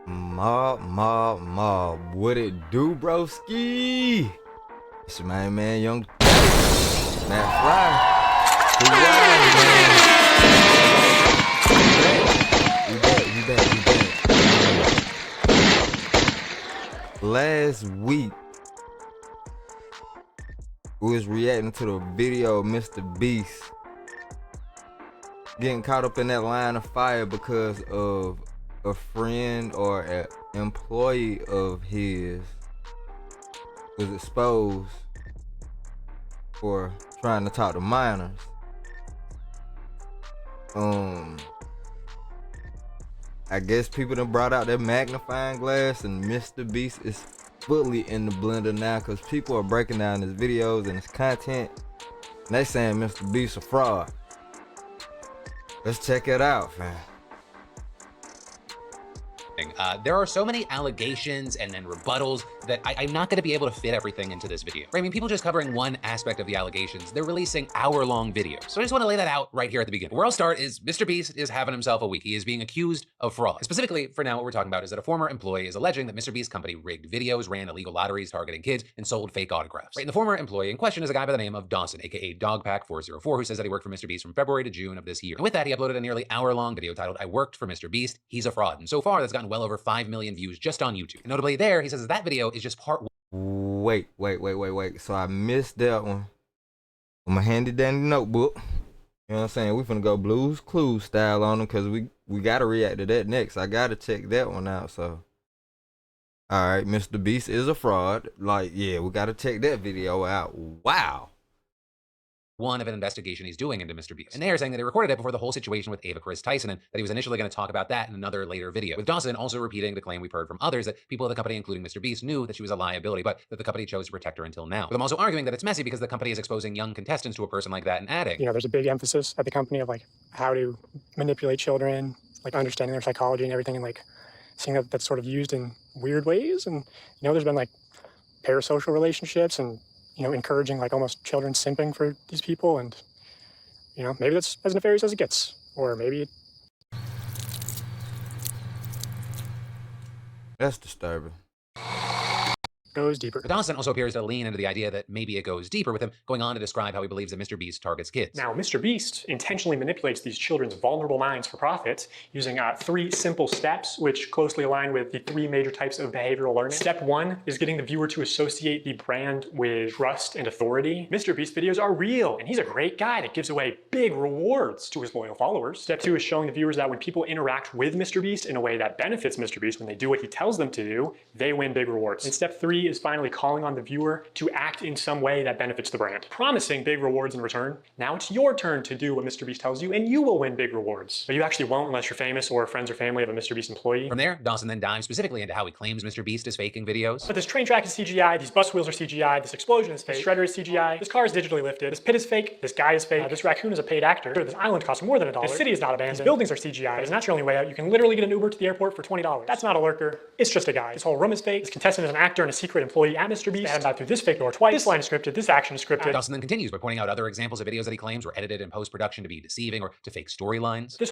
Mob, what it do, broski? It's your main man, young McFlyy. We back. Last week, we was reacting to the video of MrBeast getting caught up in that line of fire because of a friend or an employee of his was exposed for trying to talk to minors. I guess people done brought out their magnifying glass, and MrBeast is fully in the blender now because people are breaking down his videos and his content, and they saying MrBeast a fraud. Let's check it out, fam. There are so many allegations and then rebuttals that I'm not going to be able to fit everything into this video. I mean, people just covering one aspect of the allegations, they're releasing hour-long videos. So I just want to lay that out right here at the beginning. Where I'll start is MrBeast is having himself a week. He is being accused of fraud. Specifically, for now, what we're talking about is that a former employee is alleging that MrBeast's company rigged videos, ran illegal lotteries targeting kids, and sold fake autographs. Right, and the former employee in question is a guy by the name of Dawson, aka Dogpack404, who says that he worked for MrBeast from February to June of this year. And with that, he uploaded a nearly hour-long video titled, "I worked for MrBeast, he's a fraud." And so far, that's gotten well over 5 million views just on YouTube. And notably there, he says that video is just part one. Wait. So I missed that one on my handy dandy notebook. You know what I'm saying? We finna go Blues Clues style on them because we gotta react to that next. I gotta check that one out. So, all right, MrBeast is a fraud. Like, yeah, we gotta check that video out. Wow. One of an investigation he's doing into MrBeast. And they're saying that he recorded it before the whole situation with Ava Chris Tyson, and that he was initially going to talk about that in another later video. With Dawson also repeating the claim we've heard from others that people at the company, including MrBeast, knew that she was a liability, but that the company chose to protect her until now. With them also arguing that it's messy because the company is exposing young contestants to a person like that and adding, you know, there's a big emphasis at the company of like how to manipulate children, like understanding their psychology and everything, and like seeing that that's sort of used in weird ways. And, you know, there's been like parasocial relationships and, you know, encouraging like almost children simping for these people. And, you know, maybe that's as nefarious as it gets, or maybe That's disturbing. goes deeper. But Dawson also appears to lean into the idea that maybe it goes deeper, with him going on to describe how he believes that MrBeast targets kids. Now, MrBeast intentionally manipulates these children's vulnerable minds for profit using 3 simple steps, which closely align with the 3 major types of behavioral learning. Step 1 is getting the viewer to associate the brand with trust and authority. MrBeast videos are real, and he's a great guy that gives away big rewards to his loyal followers. Step 2 is showing the viewers that when people interact with MrBeast in a way that benefits MrBeast, when they do what he tells them to do, they win big rewards. And step 3 is finally calling on the viewer to act in some way that benefits the brand, promising big rewards in return. Now it's your turn to do what MrBeast tells you, and you will win big rewards. But you actually won't unless you're famous or friends or family of a MrBeast employee. From there, Dawson then dives specifically into how he claims MrBeast is faking videos. But this train track is CGI, these bus wheels are CGI, this explosion is fake, this shredder is CGI, this car is digitally lifted, this pit is fake, this guy is fake, this raccoon is a paid actor, this island costs more than $1, this city is not abandoned, these buildings are CGI, it's not your only way out, you can literally get an Uber to the airport for $20. That's not a lurker, it's just a guy. This whole room is fake, this contestant is an actor and a secret employee at MrBeast, they haven't died through this fake door twice, this line is scripted, this action is scripted. Dawson then continues by pointing out other examples of videos that he claims were edited in post-production to be deceiving or to fake storylines. But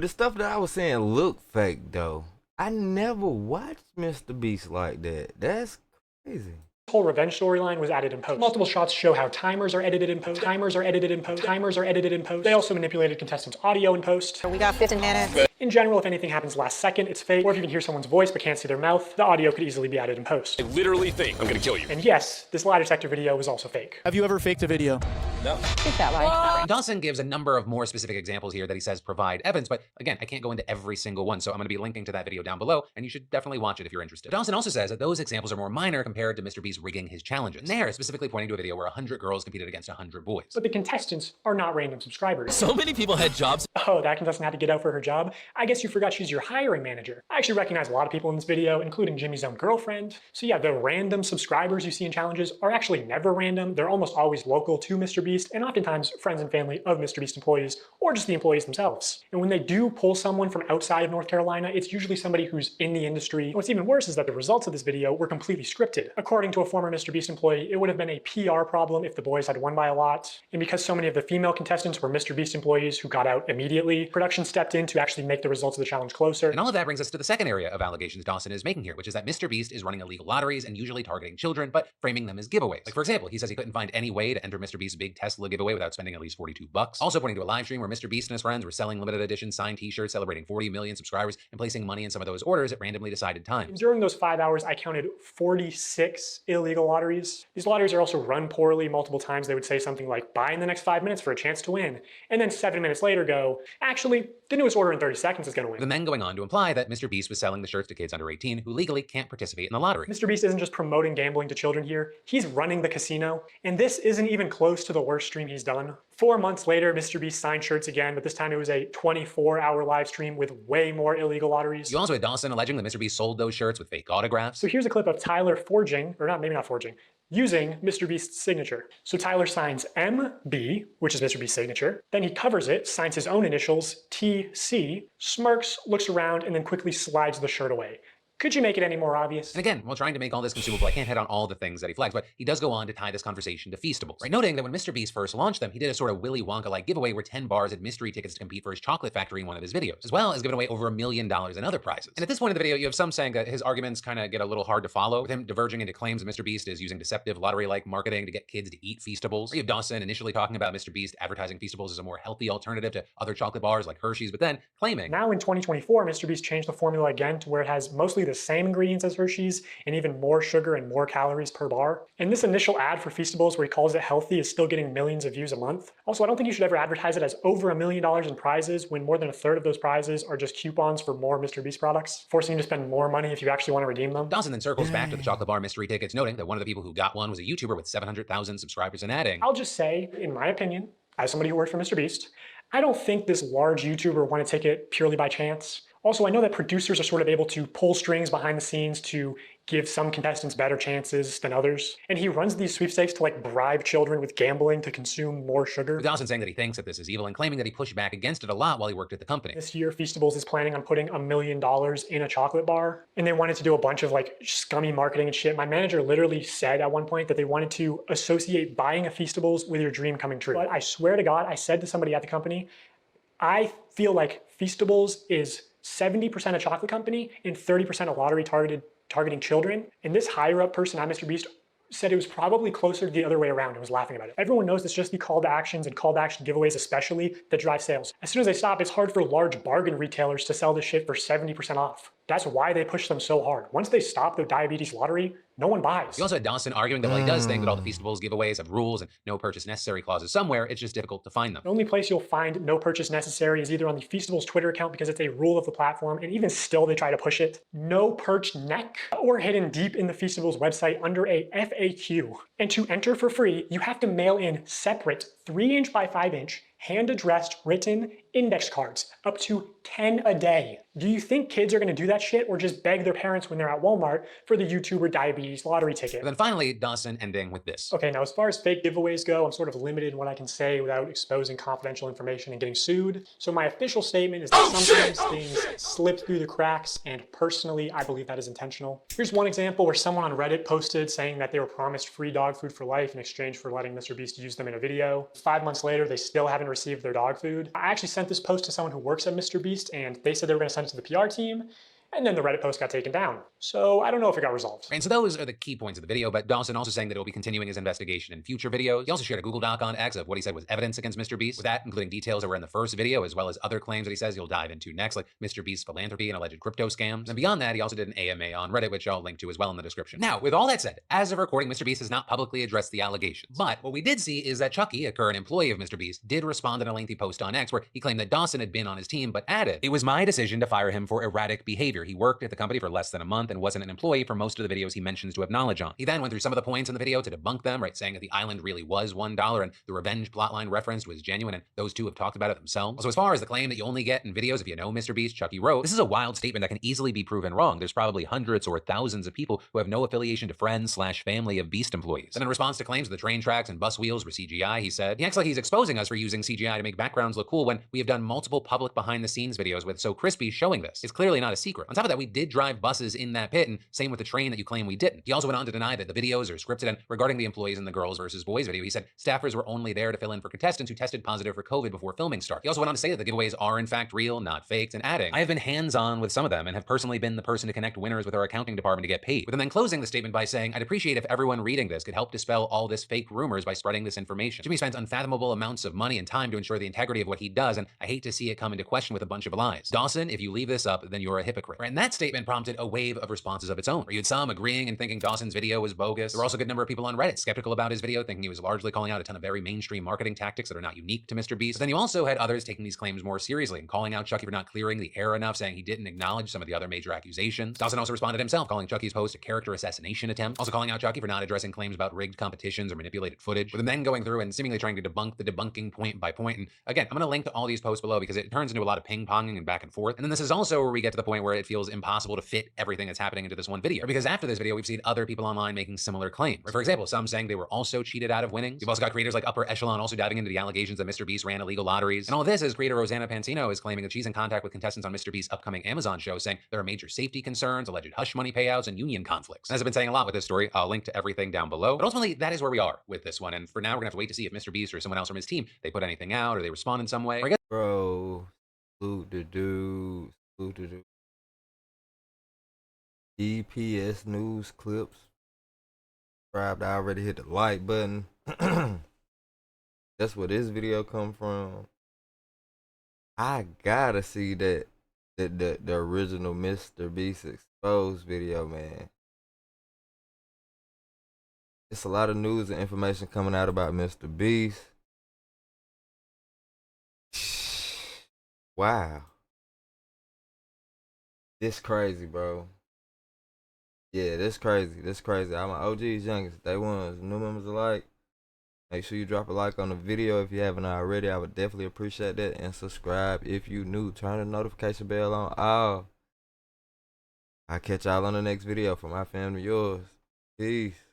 the stuff that I was saying look fake though. I never watched MrBeast like that. That's crazy. This whole revenge storyline was added in post. Multiple shots show how timers are edited in post, timers are edited in post, timers are edited in post. They also manipulated contestants' audio in post. We got 15 minutes. In general, if anything happens last second, it's fake. Or if you can hear someone's voice but can't see their mouth, the audio could easily be added in post. I literally think I'm gonna kill you. And yes, this lie detector video was also fake. Have you ever faked a video? No. Think that way. Dawson gives a number of more specific examples here that he says provide evidence, but again, I can't go into every single one, so I'm going to be linking to that video down below, and you should definitely watch it if you're interested. Dawson also says that those examples are more minor compared to MrBeast rigging his challenges. And they're specifically pointing to a video where 100 girls competed against 100 boys. But the contestants are not random subscribers. So many people had jobs. Oh, that contestant had to get out for her job? I guess you forgot she's your hiring manager. I actually recognize a lot of people in this video, including Jimmy's own girlfriend. So yeah, the random subscribers you see in challenges are actually never random. They're almost always local to MrBeast. MrBeast, and oftentimes friends and family of MrBeast employees, or just the employees themselves. And when they do pull someone from outside of North Carolina, it's usually somebody who's in the industry. And what's even worse is that the results of this video were completely scripted. According to a former MrBeast employee, it would have been a PR problem if the boys had won by a lot. And because so many of the female contestants were MrBeast employees who got out immediately, production stepped in to actually make the results of the challenge closer. And all of that brings us to the second area of allegations Dawson is making here, which is that MrBeast is running illegal lotteries and usually targeting children, but framing them as giveaways. Like, for example, he says he couldn't find any way to enter MrBeast's big Tesla giveaway without spending at least $42. Also pointing to a live stream where MrBeast and his friends were selling limited edition signed t-shirts celebrating 40 million subscribers and placing money in some of those orders at randomly decided times. During those 5 hours, I counted 46 illegal lotteries. These lotteries are also run poorly. Multiple times they would say something like, buy in the next 5 minutes for a chance to win. And then 7 minutes later go, actually, the newest order in 30 seconds is gonna win. And then going on to imply that MrBeast was selling the shirts to kids under 18 who legally can't participate in the lottery. MrBeast isn't just promoting gambling to children here, he's running the casino. And this isn't even close to the worst stream he's done. 4 months later, MrBeast signed shirts again, but this time it was a 24-hour live stream with way more illegal lotteries. You also had Dawson alleging that MrBeast sold those shirts with fake autographs. So here's a clip of Tyler forging, or not, maybe not forging, using MrBeast's signature. So Tyler signs MB, which is MrBeast's signature. Then he covers it, signs his own initials, TC, smirks, looks around, and then quickly slides the shirt away. Could you make it any more obvious? And again, while trying to make all this consumable, I can't hit on all the things that he flags, but he does go on to tie this conversation to Feastables, right? Noting that when MrBeast first launched them, he did a sort of Willy Wonka-like giveaway where 10 bars had mystery tickets to compete for his chocolate factory in one of his videos, as well as giving away over $1 million in other prizes. And at this point in the video, you have some saying that his arguments kind of get a little hard to follow, with him diverging into claims that MrBeast is using deceptive lottery-like marketing to get kids to eat Feastables. You have Dawson initially talking about MrBeast advertising Feastables as a more healthy alternative to other chocolate bars like Hershey's, but then claiming now in 2024, MrBeast changed the formula again to where it has mostly the same ingredients as Hershey's and even more sugar and more calories per bar. And this initial ad for Feastables where he calls it healthy is still getting millions of views a month. Also, I don't think you should ever advertise it as over $1 million in prizes when more than a third of those prizes are just coupons for more MrBeast products, forcing you to spend more money if you actually want to redeem them. Dawson then circles back to the chocolate bar mystery tickets, noting that one of the people who got one was a YouTuber with 700,000 subscribers and adding, I'll just say, in my opinion, as somebody who worked for MrBeast, I don't think this large YouTuber won a ticket purely by chance. Also, I know that producers are sort of able to pull strings behind the scenes to give some contestants better chances than others. And he runs these sweepstakes to like bribe children with gambling to consume more sugar. with Dawson saying that he thinks that this is evil and claiming that he pushed back against it a lot while he worked at the company. This year, Feastables is planning on putting $1 million in a chocolate bar. And they wanted to do a bunch of like scummy marketing and shit. My manager literally said at one point that they wanted to associate buying a Feastables with your dream coming true. But I swear to God, I said to somebody at the company, I feel like Feastables is 70% a chocolate company and 30% a lottery targeting children. And this higher up person at MrBeast said it was probably closer to the other way around and was laughing about it. Everyone knows it's just the call to actions and call to action giveaways especially that drive sales. As soon as they stop, it's hard for large bargain retailers to sell this shit for 70% off. That's why they push them so hard. Once they stop the diabetes lottery, no one buys. You also had Dawson arguing that while he does think that all the Feastables giveaways have rules and no purchase necessary clauses somewhere, it's just difficult to find them. The only place you'll find no purchase necessary is either on the Feastables Twitter account because it's a rule of the platform, and even still they try to push it, no perch neck, or hidden deep in the Feastables website under a FAQ. And to enter for free, you have to mail in separate 3" by 5" hand-addressed written index cards, up to 10 a day. Do you think kids are gonna do that shit or just beg their parents when they're at Walmart for the YouTuber diabetes lottery ticket? But then finally, Dawson ending with this. Okay, now as far as fake giveaways go, I'm sort of limited in what I can say without exposing confidential information and getting sued. So my official statement is that sometimes things slip through the cracks, and personally, I believe that is intentional. Here's one example where someone on Reddit posted saying that they were promised free dog food for life in exchange for letting MrBeast use them in a video. 5 months later, they still haven't received their dog food. I actually sent this post to someone who works at MrBeast, and they said they were gonna send it to the PR team, and then the Reddit post got taken down. So I don't know if it got resolved. And so those are the key points of the video, but Dawson also saying that he'll be continuing his investigation in future videos. He also shared a Google Doc on X of what he said was evidence against MrBeast, with that including details that were in the first video, as well as other claims that he says he'll dive into next, like MrBeast's philanthropy and alleged crypto scams. And beyond that, he also did an AMA on Reddit, which I'll link to as well in the description. Now, with all that said, as of recording, MrBeast has not publicly addressed the allegations. But what we did see is that Chucky, a current employee of MrBeast, did respond in a lengthy post on X where he claimed that Dawson had been on his team, but added, "It was my decision to fire him for erratic behavior. he worked at the company for less than a month and wasn't an employee for most of the videos he mentions to have knowledge on. He then went through some of the points in the video to debunk them, right, saying that the island really was $1 and the revenge plotline referenced was genuine, and those two have talked about it themselves. Also, as far as the claim that you only get in videos if you know MrBeast, Chucky wrote, this is a wild statement that can easily be proven wrong. There's probably hundreds or thousands of people who have no affiliation to friends/family of Beast employees. And in response to claims that the train tracks and bus wheels were CGI, he said, he acts like he's exposing us for using CGI to make backgrounds look cool when we have done multiple public behind-the-scenes videos with So Crispy showing this. It's clearly not a secret. On top of that, we did drive buses in that pit, and same with the train that you claim we didn't. He also went on to deny that the videos are scripted, and regarding the employees in the girls versus boys video, he said staffers were only there to fill in for contestants who tested positive for COVID before filming started. He also went on to say that the giveaways are in fact real, not faked, and adding, I have been hands-on with some of them and have personally been the person to connect winners with our accounting department to get paid. With him then closing the statement by saying, I'd appreciate if everyone reading this could help dispel all this fake rumors by spreading this information. Jimmy spends unfathomable amounts of money and time to ensure the integrity of what he does, and I hate to see it come into question with a bunch of lies. Dawson, if you leave this up, then you're a hypocrite. Right, and that statement prompted a wave of responses of its own. You had some agreeing and thinking Dawson's video was bogus. There were also a good number of people on Reddit skeptical about his video, thinking he was largely calling out a ton of very mainstream marketing tactics that are not unique to MrBeast. But then you also had others taking these claims more seriously and calling out Chucky for not clearing the air enough, saying he didn't acknowledge some of the other major accusations. Dawson also responded himself, calling Chucky's post a character assassination attempt, also calling out Chucky for not addressing claims about rigged competitions or manipulated footage, with him then going through and seemingly trying to debunk the debunking point by point. And again, I'm going to link to all these posts below because it turns into a lot of ping-ponging and back and forth. And then this is also where we get to the point where it feels impossible to fit everything that's happening into this one video. Because after this video, we've seen other people online making similar claims. For example, some saying they were also cheated out of winnings. We've also got creators like Upper Echelon also diving into the allegations that MrBeast ran illegal lotteries. And all this is creator Rosanna Pansino is claiming that she's in contact with contestants on MrBeast's upcoming Amazon show, saying there are major safety concerns, alleged hush money payouts, and union conflicts. And as I've been saying a lot with this story, I'll link to everything down below. But ultimately, that is where we are with this one. And for now, we're gonna have to wait to see if MrBeast or someone else from his team, they put anything out or they respond in some way. Or I guess Bro, salute the dude, salute the dude. EPS news clips. Subscribed, I already hit the like button. That's where this video come from. I gotta see that the original MrBeast exposed video, man. It's a lot of news and information coming out about MrBeast. Wow. This crazy, bro. Yeah, this crazy. This crazy. I'm an OG's youngest. Day ones, new members alike. Make sure you drop a like on the video if you haven't already. I would definitely appreciate that. And subscribe if you new. Turn the notification bell on all. I'll catch y'all on the next video. For my family, yours. Peace.